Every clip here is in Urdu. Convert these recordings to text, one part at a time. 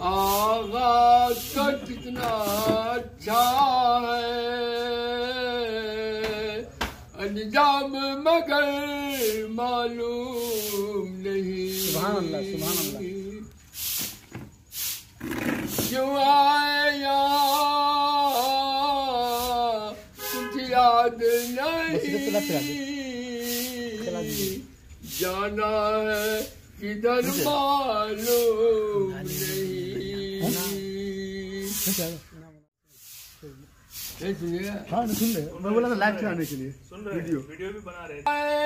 آغاز کا کتنا اچھا ہے، انجام مگر معلوم نہیں۔ سبحان اللہ سبحان اللہ۔ کیوں آئے یہاں کچھ یاد نہیں، جانا ہے کدھر معلوم نہیں۔ ہاں سن رہے، میں بولا تھا لائیو چلانے کے لیے، ویڈیو بھی بنا رہے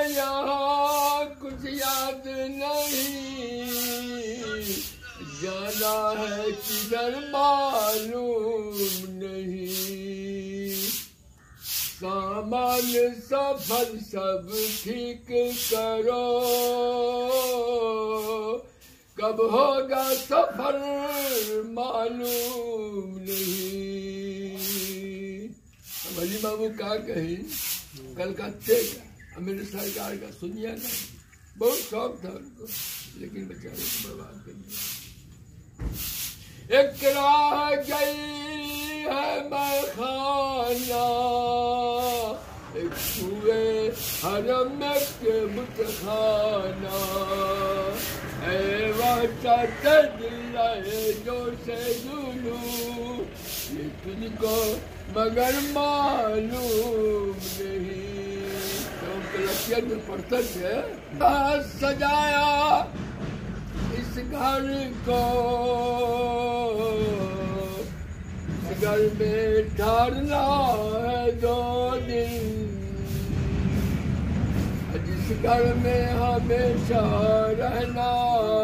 یہاں کچھ یاد نہیں، جانا ہے کدھر معلوم نہیں۔ سامان سفر سب ٹھیک کرو، کب ہوگا سفر معلوم نہیں۔ ولی بابو کا کہیں کلکتے کا امیر سرکار کا سنیا کا بہت شوق تھا ان کو، لیکن بیچارے کو برباد کر دیا۔ ایک راہ گئی ہے میں خانہ، ایک سوئے حرم کے بت خانہ، اے وحشت دل ہے جو سے جلو، یہ تجھ کو مگر معلوم نہیں۔ تو کلکیت میں پڑھتا ہے سجایا اس گھر کو، اس گھر میں ٹھہرنا ہے 2 دن، جس گھر میں ہمیشہ رہنا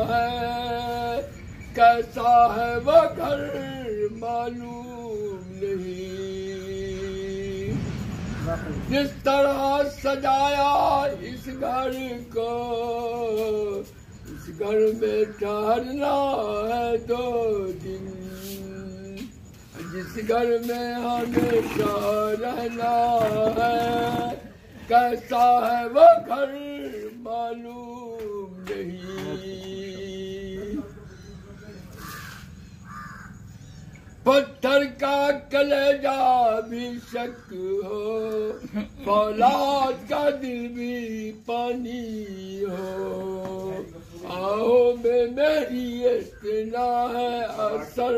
ہے، کیسا ہے وہ گھر معلوم نہیں۔ جس طرح سجایا اس گھر کو، اس گھر میں ٹھہرنا ہے 2 دن، جس گھر میں ہمیشہ رہنا ہے، کیسا ہے وہ گھر معلوم نہیں۔ پتھر کا کلیجہ بھی شک ہو، فولاد کا دل بھی پانی ہو، آہو میں میری اتنا ہے اثر،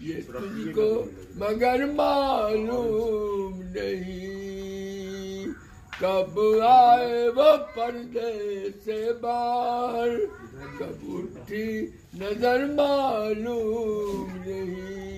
یہ تجھ کو مگر معلوم نہیں۔ کب آئے وہ پردے سے باہر، کب اٹھی نظر معلوم نہیں۔